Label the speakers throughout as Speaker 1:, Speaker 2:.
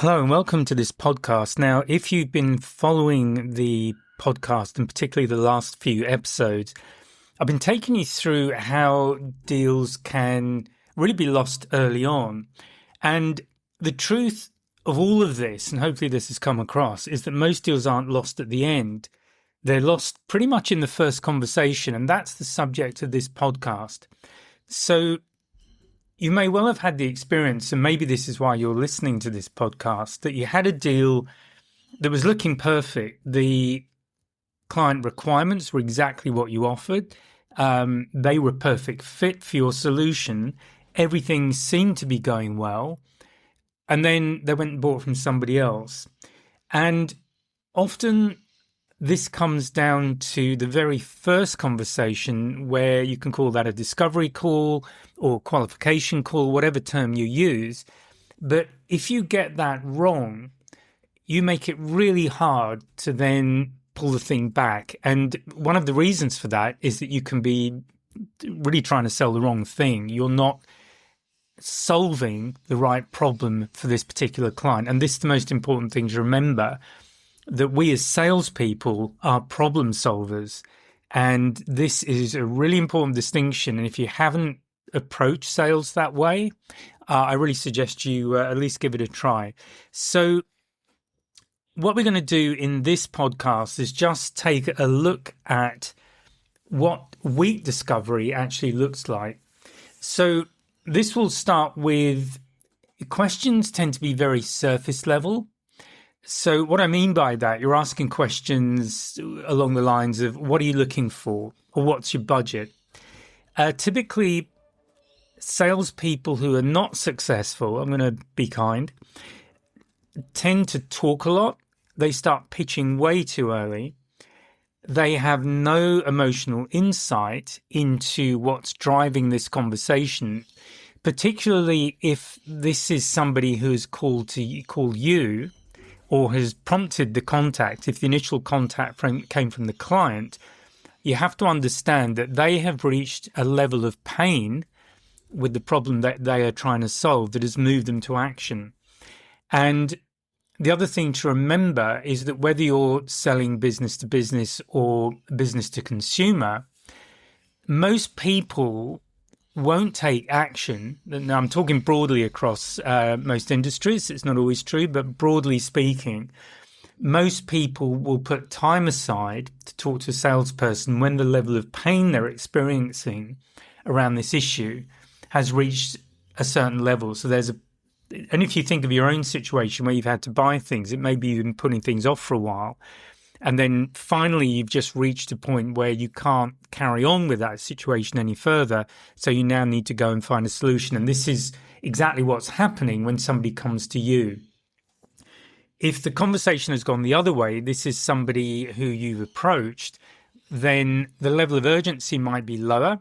Speaker 1: Hello and welcome to this podcast. Now, if you've been following the podcast and particularly the last few episodes, I've been taking you through how deals can really be lost early on. And the truth of all of this, and hopefully this has come across, is that most deals aren't lost at the end. They're lost pretty much in the first conversation, and that's the subject of this podcast. So you may well have had the experience, and maybe this is why you're listening to this podcast, that you had a deal that was looking perfect. The client requirements were exactly what you offered. They were a perfect fit for your solution. Everything seemed to be going well. And then they went and bought from somebody else. And often this comes down to the very first conversation, where you can call that a discovery call or qualification call, whatever term you use. But if you get that wrong, you make it really hard to then pull the thing back. And one of the reasons for that is that you can be really trying to sell the wrong thing. You're not solving the right problem for this particular client. And this is the most important thing to remember, that we as salespeople are problem solvers. And this is a really important distinction. And if you haven't approached sales that way, I really suggest you at least give it a try. So what we're going to do in this podcast is just take a look at what weak discovery actually looks like. So this will start with questions tend to be very surface level. So what I mean by that, you're asking questions along the lines of, what are you looking for? Or what's your budget? Typically, salespeople who are not successful, I'm going to be kind, tend to talk a lot. They start pitching way too early. They have no emotional insight into what's driving this conversation, particularly if this is somebody who's called you, or has prompted the contact. If the initial contact came from the client, you have to understand that they have reached a level of pain with the problem that they are trying to solve that has moved them to action. And the other thing to remember is that whether you're selling business to business or business to consumer, most people won't take action. Now, I'm talking broadly across most industries. It's not always true, but broadly speaking, most people will put time aside to talk to a salesperson when the level of pain they're experiencing around this issue has reached a certain level. So and if you think of your own situation where you've had to buy things, it may be you've been putting things off for a while. And then finally, you've just reached a point where you can't carry on with that situation any further. So you now need to go and find a solution. And this is exactly what's happening when somebody comes to you. If the conversation has gone the other way, this is somebody who you've approached, then the level of urgency might be lower.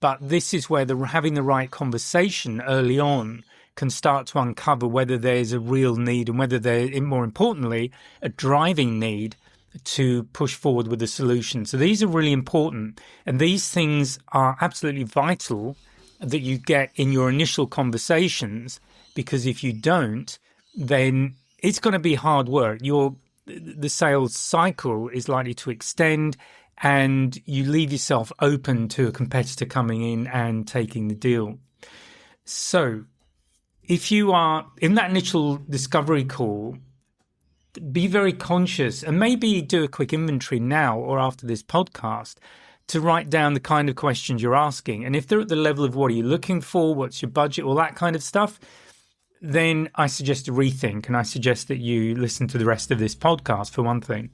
Speaker 1: But this is where having the right conversation early on can start to uncover whether there's a real need and whether there, more importantly, a driving need to push forward with a solution. So these are really important. And these things are absolutely vital that you get in your initial conversations, because if you don't, then it's going to be hard work. The sales cycle is likely to extend, and you leave yourself open to a competitor coming in and taking the deal. So if you are in that initial discovery call, be very conscious and maybe do a quick inventory now or after this podcast to write down the kind of questions you're asking. And if they're at the level of what are you looking for, what's your budget, all that kind of stuff, then I suggest a rethink, and I suggest that you listen to the rest of this podcast for one thing.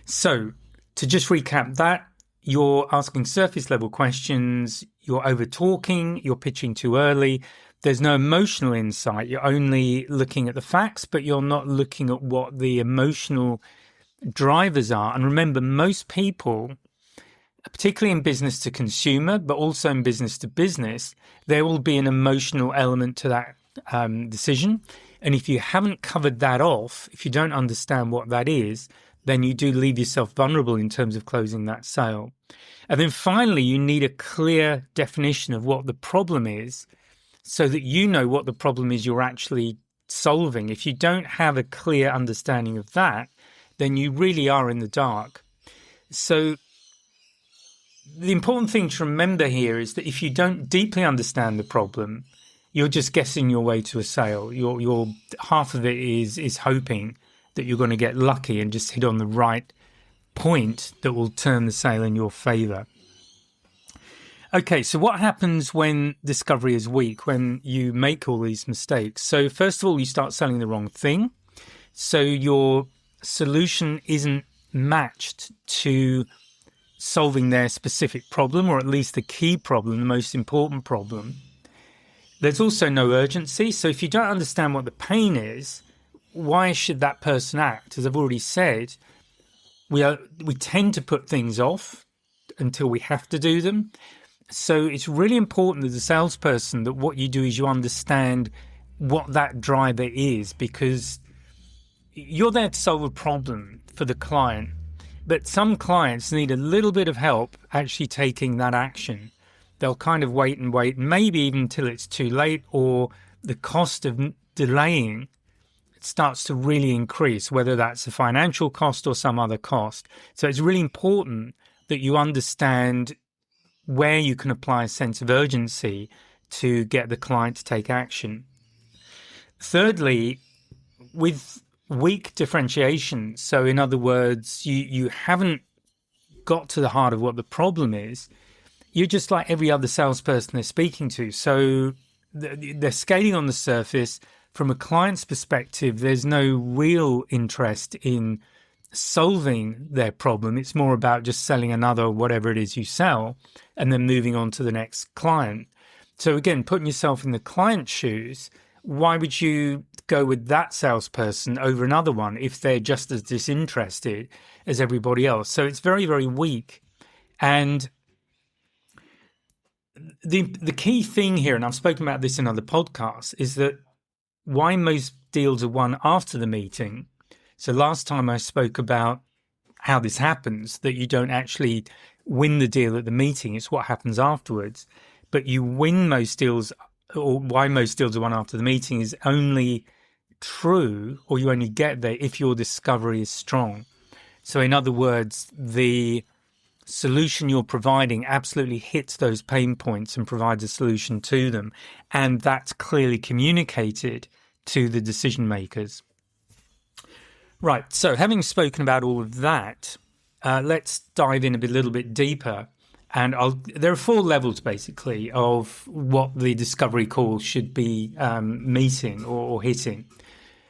Speaker 1: So to just recap that, you're asking surface level questions, you're over talking, you're pitching too early. There's no emotional insight. You're only looking at the facts, but you're not looking at what the emotional drivers are. And remember, most people, particularly in business to consumer, but also in business to business, there will be an emotional element to that decision. And if you haven't covered that off, if you don't understand what that is, then you do leave yourself vulnerable in terms of closing that sale. And then finally, you need a clear definition of what the problem is, so that you know what the problem is you're actually solving, if you don't have a clear understanding of that, then you really are in the dark. So the important thing to remember here is that if you don't deeply understand the problem, you're just guessing your way to a sale. Your half of it is hoping that you're going to get lucky and just hit on the right point that will turn the sale in your favor. Okay, so what happens when discovery is weak, when you make all these mistakes? So first of all, you start selling the wrong thing. So your solution isn't matched to solving their specific problem, or at least the key problem, the most important problem. There's also no urgency. So if you don't understand what the pain is, why should that person act? As I've already said, we tend to put things off until we have to do them. So it's really important as a salesperson that what you do is you understand what that driver is, because you're there to solve a problem for the client. But some clients need a little bit of help actually taking that action. They'll kind of wait, maybe even until it's too late, or the cost of delaying starts to really increase, whether that's a financial cost or some other cost. So it's really important that you understand where you can apply a sense of urgency to get the client to take action. Thirdly, with weak differentiation, so in other words, you haven't got to the heart of what the problem is, you're just like every other salesperson they're speaking to. So they're skating on the surface. From a client's perspective, there's no real interest in solving their problem. It's more about just selling another whatever it is you sell and then moving on to the next client. So again, putting yourself in the client's shoes, why would you go with that salesperson over another one if they're just as disinterested as everybody else? So it's very, very weak. And the key thing here, and I've spoken about this in other podcasts, is that why most deals are won after the meeting. So last time I spoke about how this happens, that you don't actually win the deal at the meeting, it's what happens afterwards. But you win most deals, or why most deals are won after the meeting is only true, or you only get there if your discovery is strong. So in other words, the solution you're providing absolutely hits those pain points and provides a solution to them. And that's clearly communicated to the decision makers. Right, so having spoken about all of that, let's dive in a little bit deeper. And there are 4 levels, basically, of what the discovery call should be meeting or hitting.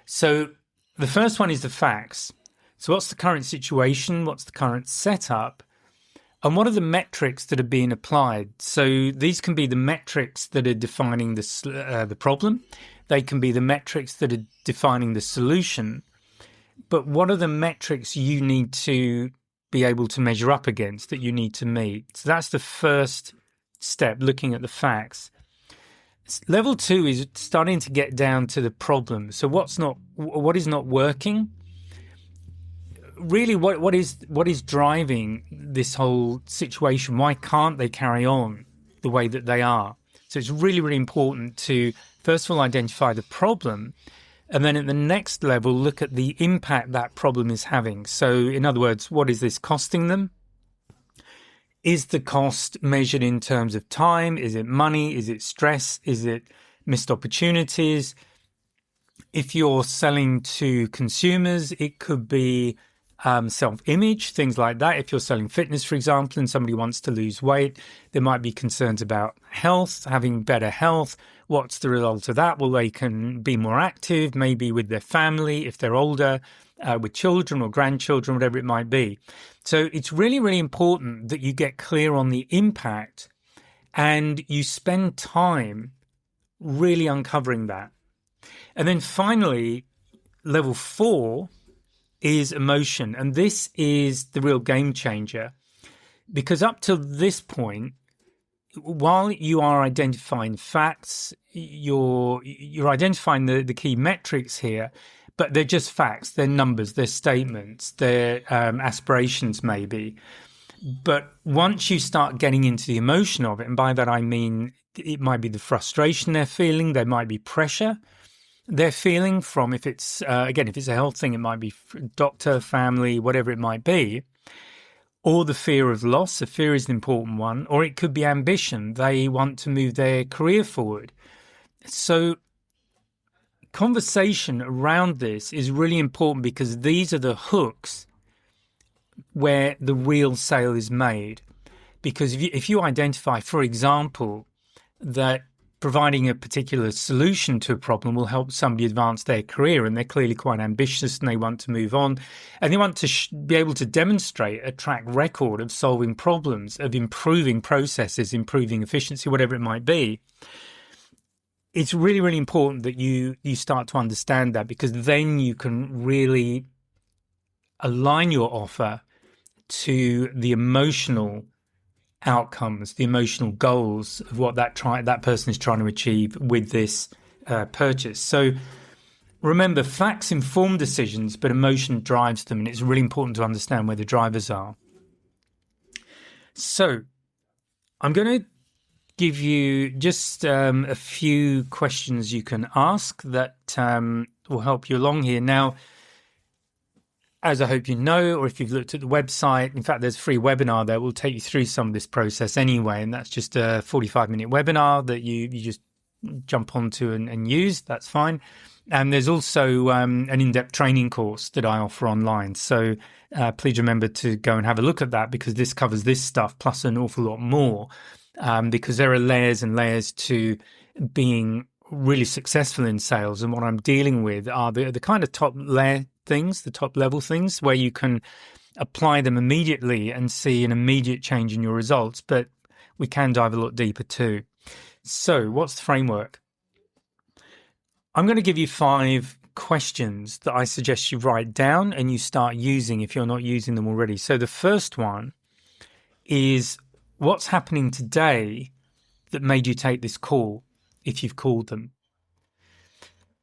Speaker 1: So the first one is the facts. So what's the current situation? What's the current setup? And what are the metrics that are being applied? So these can be the metrics that are defining the problem. They can be the metrics that are defining the solution. But what are the metrics you need to be able to measure up against, that you need to meet? So that's the first step, looking at the facts. Level 2 is starting to get down to the problem. So what is not working? Really, what is driving this whole situation? Why can't they carry on the way that they are? So it's really, really important to, first of all, identify the problem, and then at the next level, look at the impact that problem is having. So in other words, what is this costing them? Is the cost measured in terms of time? Is it money? Is it stress? Is it missed opportunities? If you're selling to consumers, it could be self-image, things like that. If you're selling fitness, for example, and somebody wants to lose weight, there might be concerns about health, having better health. What's the result of that? Well, they can be more active, maybe with their family, if they're older, with children or grandchildren, whatever it might be. So it's really, really important that you get clear on the impact and you spend time really uncovering that. And then finally, level 4 is emotion. And this is the real game changer, because up to this point, while you are identifying facts, you're identifying the key metrics here, but they're just facts, they're numbers, they're statements, they're aspirations maybe. But once you start getting into the emotion of it, and by that I mean it might be the frustration they're feeling, there might be pressure, they're feeling from, if it's, again, if it's a health thing, it might be doctor, family, whatever it might be, or the fear of loss. The fear is an important one, or it could be ambition. They want to move their career forward. So conversation around this is really important because these are the hooks where the real sale is made. Because if you identify, for example, that providing a particular solution to a problem will help somebody advance their career, and they're clearly quite ambitious and they want to move on, and they want to be able to demonstrate a track record of solving problems, of improving processes, improving efficiency, whatever it might be, it's really, really important that you start to understand that, because then you can really align your offer to the emotional outcomes, the emotional goals of what that person is trying to achieve with this purchase. So remember, facts inform decisions, but emotion drives them, and it's really important to understand where the drivers are. So I'm going to give you just a few questions you can ask that will help you along here. Now, as I hope you know, or if you've looked at the website, in fact, there's a free webinar that will take you through some of this process anyway, and that's just a 45-minute webinar that you just jump onto and use. That's fine. And there's also an in-depth training course that I offer online. So please remember to go and have a look at that, because this covers this stuff plus an awful lot more, because there are layers and layers to being really successful in sales. And what I'm dealing with are the kind of top layer things, the top level things, where you can apply them immediately and see an immediate change in your results. But we can dive a lot deeper too. So what's the framework? I'm going to give you 5 questions that I suggest you write down and you start using if you're not using them already. So the first one is, what's happening today that made you take this call, if you've called them?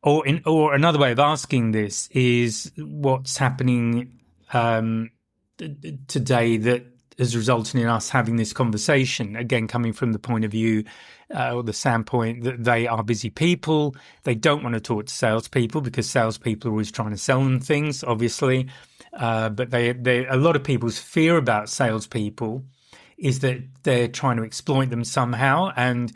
Speaker 1: Or another way of asking this is, what's happening today that has resulted in us having this conversation? Again, coming from the point of view or the standpoint that they are busy people. They don't want to talk to salespeople because salespeople are always trying to sell them things, obviously. But a lot of people's fear about salespeople is that they're trying to exploit them somehow. And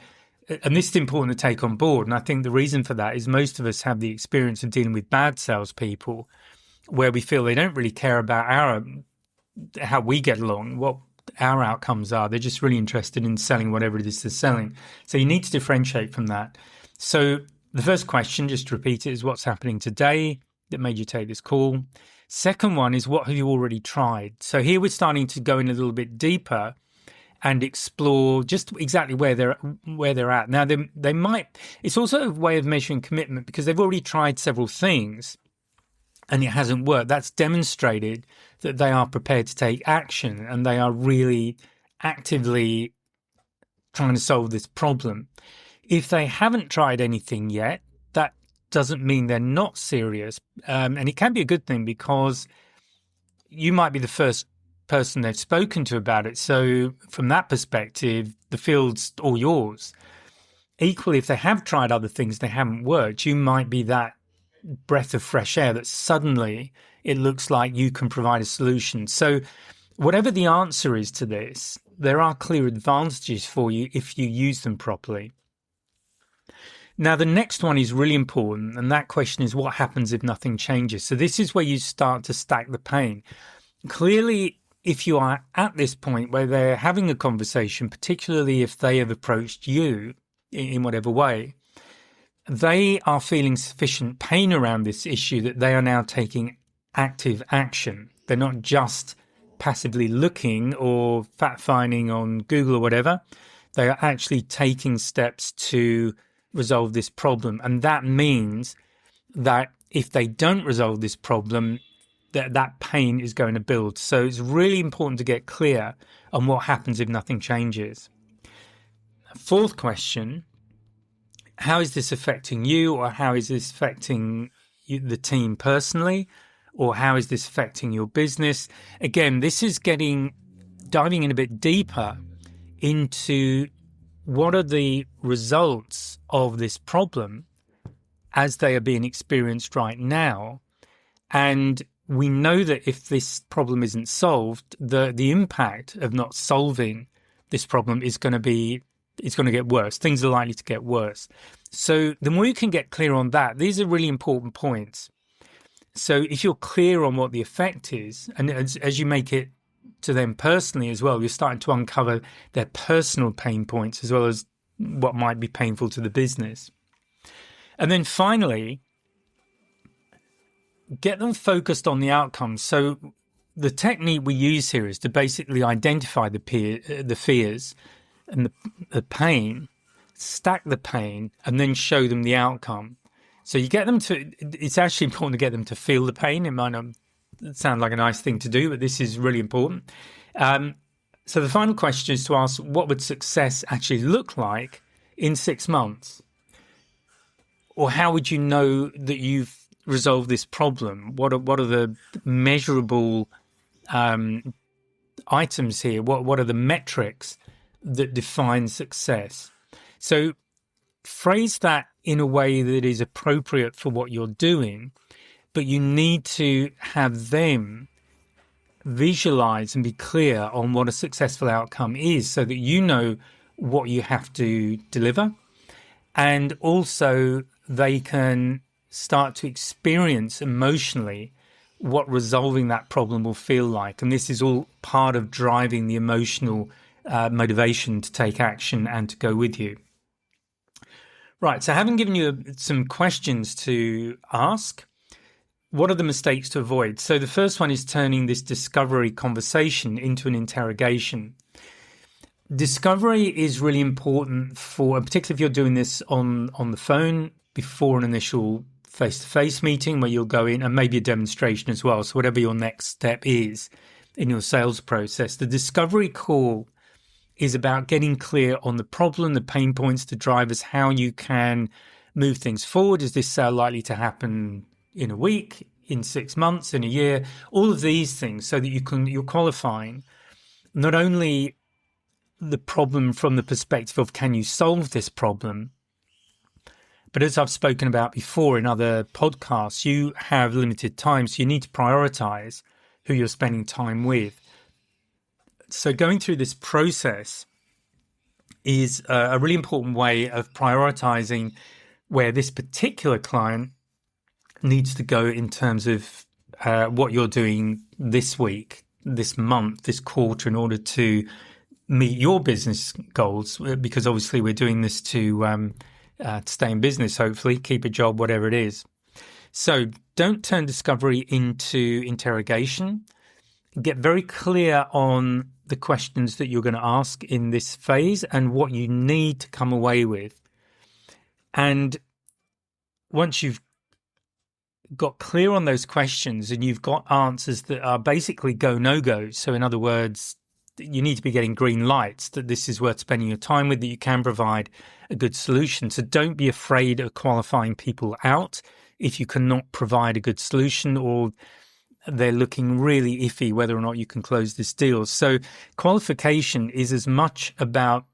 Speaker 1: this is important to take on board. And I think the reason for that is most of us have the experience of dealing with bad salespeople, where we feel they don't really care about how we get along, what our outcomes are. They're just really interested in selling whatever it is they're selling. So you need to differentiate from that. So the first question, just to repeat it, is, what's happening today that made you take this call? Second one is, what have you already tried? So here we're starting to go in a little bit deeper and explore just exactly where they're at. Now, they might. It's also a way of measuring commitment, because they've already tried several things and it hasn't worked. That's demonstrated that they are prepared to take action and they are really actively trying to solve this problem. If they haven't tried anything yet, that doesn't mean they're not serious. And it can be a good thing, because you might be the first person they've spoken to about it. So from that perspective, the field's all yours. Equally, if they have tried other things, they haven't worked, you might be that breath of fresh air that suddenly it looks like you can provide a solution. So whatever the answer is to this, there are clear advantages for you if you use them properly. Now, the next one is really important, and that question is, what happens if nothing changes? So this is where you start to stack the pain. Clearly, if you are at this point where they're having a conversation, particularly if they have approached you in whatever way, they are feeling sufficient pain around this issue that they are now taking active action. They're not just passively looking or fact-finding on Google or whatever. They are actually taking steps to resolve this problem. And that means that if they don't resolve this problem, that pain is going to build. So it's really important to get clear on what happens if nothing changes. Fourth question, how is this affecting you, or how is this affecting the team personally, or how is this affecting your business? Again, this is diving in a bit deeper into what are the results of this problem as they are being experienced right now. And we know that if this problem isn't solved, the impact of not solving this problem is going to get worse. Things are likely to get worse. So the more you can get clear on that, these are really important points. So if you're clear on what the effect is, and as you make it to them personally as well, you're starting to uncover their personal pain points as well as what might be painful to the business. And then finally, get them focused on the outcomes. So the technique we use here is to basically identify the fears and the pain, stack the pain, and then show them the outcome. So you get them to, it's actually important to get them to feel the pain. It might not sound like a nice thing to do, but this is really important. So the final question is to ask, what would success actually look like in 6 months? Or how would you know that you've resolved this problem? What are the measurable items here? What are the metrics that define success? So phrase that in a way that is appropriate for what you're doing, but you need to have them visualize and be clear on what a successful outcome is so that you know what you have to deliver, and also they can start to experience emotionally what resolving that problem will feel like. And this is all part of driving the emotional motivation to take action and to go with you. Right, so having given you some questions to ask, what are the mistakes to avoid? So the first one is turning this discovery conversation into an interrogation. Discovery is really important for, particularly if you're doing this on the phone before an initial face-to-face meeting where you'll go in, and maybe a demonstration as well. So whatever your next step is in your sales process, the discovery call is about getting clear on the problem, the pain points, the drivers, how you can move things forward. Is this sale likely to happen in a week, in 6 months, in a year? All of these things, so that you're qualifying not only the problem from the perspective of can you solve this problem, but as I've spoken about before in other podcasts, you have limited time, so you need to prioritize who you're spending time with. So going through this process is a really important way of prioritizing where this particular client needs to go in terms of what you're doing this week, this month, this quarter, in order to meet your business goals, because obviously we're doing this to stay in business, hopefully, keep a job, whatever it is. So don't turn discovery into interrogation. Get very clear on the questions that you're going to ask in this phase and what you need to come away with. And once you've got clear on those questions and you've got answers that are basically go, no go. So in other words, you need to be getting green lights that this is worth spending your time with, that you can provide a good solution. So don't be afraid of qualifying people out if you cannot provide a good solution or they're looking really iffy whether or not you can close this deal. So qualification is as much about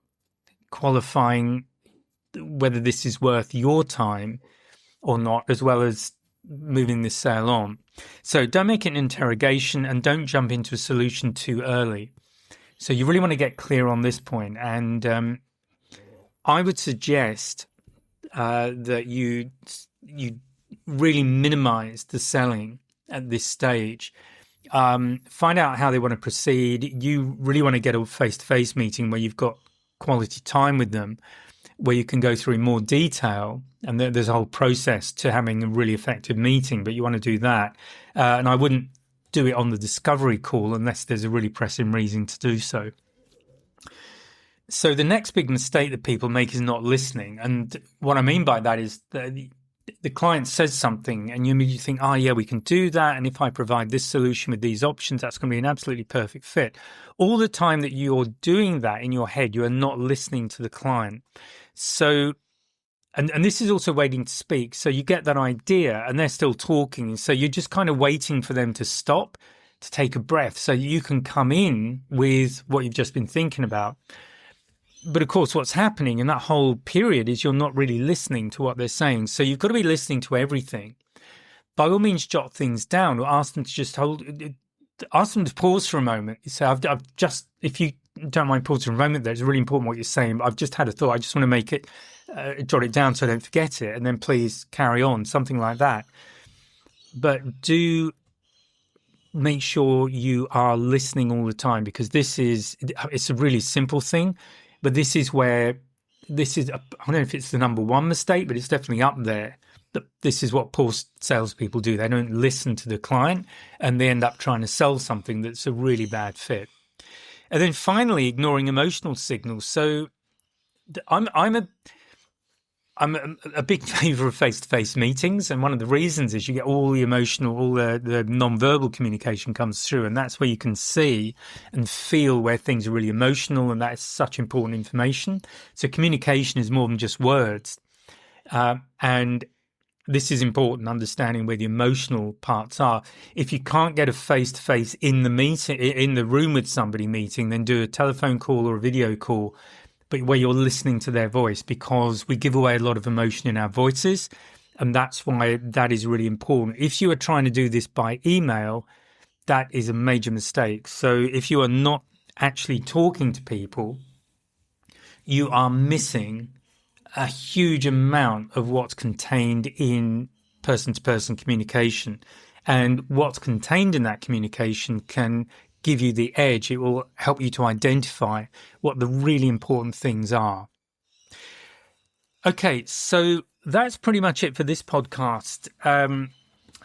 Speaker 1: qualifying whether this is worth your time or not, as well as moving this sale on. So don't make it an interrogation and don't jump into a solution too early. So you really want to get clear on this point. And I would suggest that you really minimize the selling at this stage. Find out how they want to proceed. You really want to get a face-to-face meeting where you've got quality time with them, where you can go through in more detail. And there's a whole process to having a really effective meeting, but you want to do that. And I wouldn't do it on the discovery call unless there's a really pressing reason to do so. So the next big mistake that people make is not listening. And what I mean by that is that the client says something and you immediately think, oh, yeah, we can do that. And if I provide this solution with these options, that's going to be an absolutely perfect fit. All the time that you're doing that in your head, you are not listening to the client. So, and this is also waiting to speak. So you get that idea and they're still talking. So you're just kind of waiting for them to stop, to take a breath so you can come in with what you've just been thinking about. But of course, what's happening in that whole period is you're not really listening to what they're saying. So you've got to be listening to everything. By all means, jot things down or ask them to just ask them to pause for a moment. You say, I've just, if you don't mind pausing for a moment, there, it's really important what you're saying. I've just had a thought. I just want to make it, jot it down so I don't forget it. And then please carry on, something like that. But do make sure you are listening all the time, because it's a really simple thing, but this is, I don't know if it's the number one mistake, but it's definitely up there. This is what poor salespeople do. They don't listen to the client and they end up trying to sell something that's a really bad fit. And then finally, ignoring emotional signals. So I'm a big favor of face-to-face meetings. And one of the reasons is you get all the emotional, all the non-verbal communication comes through. And that's where you can see and feel where things are really emotional. And that is such important information. So communication is more than just words. And this is important, understanding where the emotional parts are. If you can't get a face-to-face in the meeting, in the room with somebody meeting, then do a telephone call or a video call, but where you're listening to their voice, because we give away a lot of emotion in our voices. And that's why that is really important. If you are trying to do this by email, that is a major mistake. So if you are not actually talking to people, you are missing a huge amount of what's contained in person-to-person communication. And what's contained in that communication can give you the edge. It will help you to identify what the really important things are. Okay, so that's pretty much it for this podcast.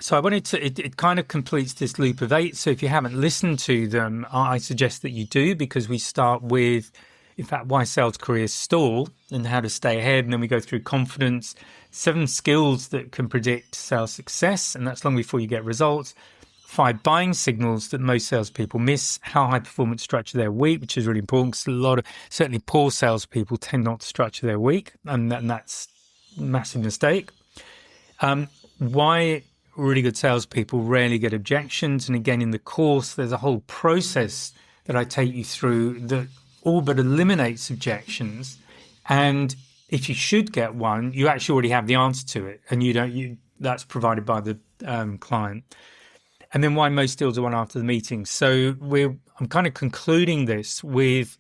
Speaker 1: So I wanted to, it kind of completes this loop of 8. So if you haven't listened to them, I suggest that you do, because we start with, in fact, why sales careers stall and how to stay ahead. And then we go through confidence, 7 skills that can predict sales success, and that's long before you get results. 5 buying signals that most salespeople miss, how high performance structure their week, which is really important because certainly poor salespeople tend not to structure their week, and that's a massive mistake. Why really good salespeople rarely get objections. And again, in the course, there's a whole process that I take you through that all but eliminates objections. And if you should get one, you actually already have the answer to it, and that's provided by the client. And then why most deals are won after the meeting. So I'm kind of concluding this with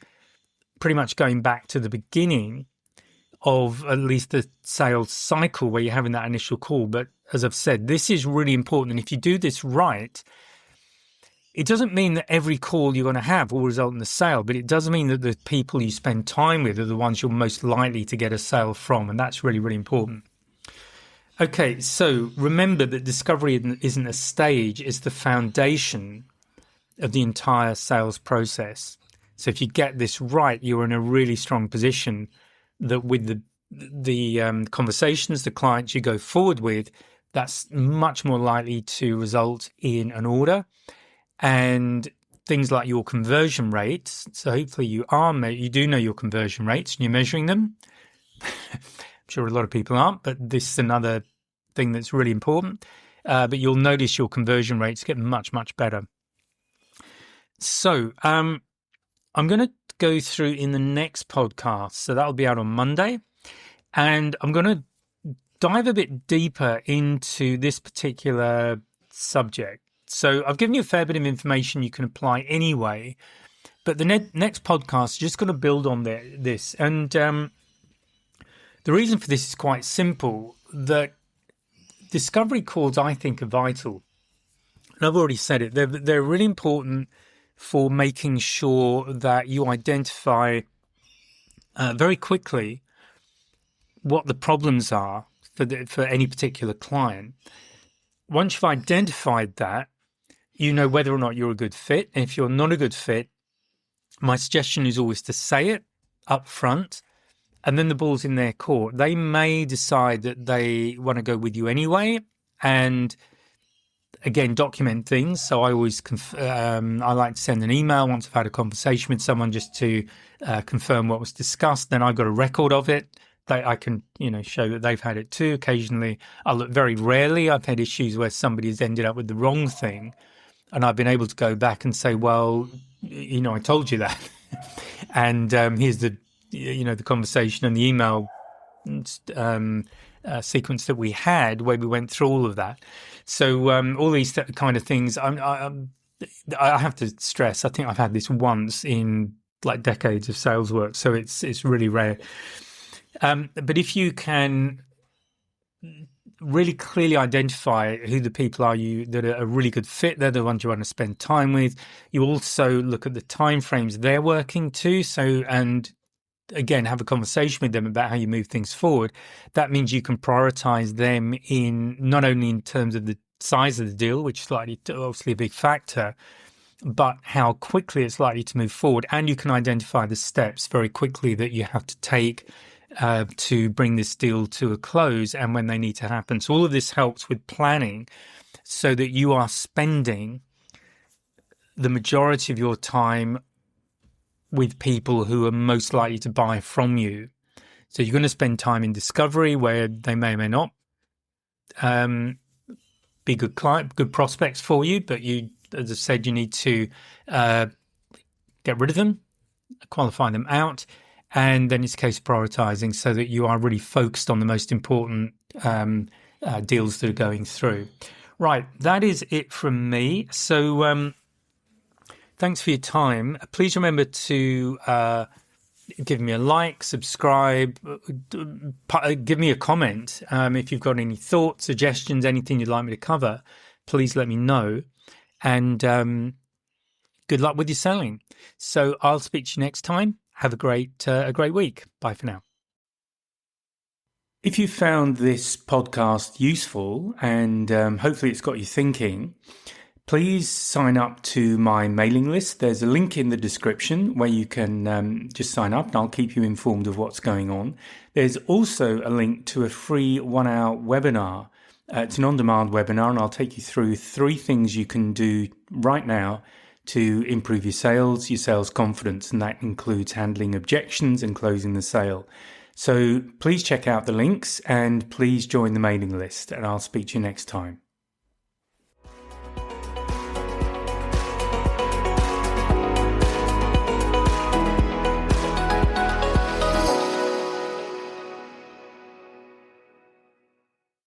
Speaker 1: pretty much going back to the beginning of at least the sales cycle where you're having that initial call. But as I've said, this is really important. And if you do this right, it doesn't mean that every call you're going to have will result in a sale, but it does mean that the people you spend time with are the ones you're most likely to get a sale from. And that's really, really important. Okay, so remember that discovery isn't a stage, it's the foundation of the entire sales process. So if you get this right, you're in a really strong position that with the conversations, the clients you go forward with, that's much more likely to result in an order. And things like your conversion rates. So hopefully you do know your conversion rates and you're measuring them. I'm sure a lot of people aren't, but this is another thing that's really important. But you'll notice your conversion rates get much, much better. So I'm going to go through in the next podcast. So that'll be out on Monday. And I'm going to dive a bit deeper into this particular subject. So I've given you a fair bit of information you can apply anyway, but the next podcast is just going to build on this. And the reason for this is quite simple, that discovery calls, I think, are vital. And I've already said it. They're really important for making sure that you identify very quickly what the problems are for any particular client. Once you've identified that, you know whether or not you're a good fit. And if you're not a good fit, my suggestion is always to say it up front, and then the ball's in their court. They may decide that they want to go with you anyway, and again, document things. So I always I like to send an email once I've had a conversation with someone just to confirm what was discussed. Then I've got a record of it. I can, show that they've had it too. Occasionally, very rarely, I've had issues where somebody's ended up with the wrong thing, and I've been able to go back and say, well, I told you that, and here's the the conversation and the email sequence that we had, where we went through all of that. So all these kind of things, I have to stress, I think I've had this once in like decades of sales work, so it's really rare. But if you can really clearly identify who the people are that are a really good fit, they're the ones you want to spend time with. You also look at the timeframes they're working to. So, and again, have a conversation with them about how you move things forward. That means you can prioritize them in not only in terms of the size of the deal, which is obviously a big factor, but how quickly it's likely to move forward. And you can identify the steps very quickly that you have to take to bring this deal to a close and when they need to happen. So all of this helps with planning so that you are spending the majority of your time with people who are most likely to buy from you. So you're going to spend time in discovery where they may or may not be good prospects for you, but you, as I said, you need to get rid of them, qualify them out, and then it's a case of prioritizing so that you are really focused on the most important deals that are going through. Right, that is it from me. So thanks for your time. Please remember to give me a like, subscribe, give me a comment. If you've got any thoughts, suggestions, anything you'd like me to cover, please let me know. And good luck with your selling. So I'll speak to you next time. Have a great week. Bye for now. If you found this podcast useful and hopefully it's got you thinking, please sign up to my mailing list. There's a link in the description where you can just sign up and I'll keep you informed of what's going on. There's also a link to a free 1-hour webinar. It's an on-demand webinar and I'll take you through 3 things you can do right now to improve your sales confidence, and that includes handling objections and closing the sale. So please check out the links and please join the mailing list, and I'll speak to you next time.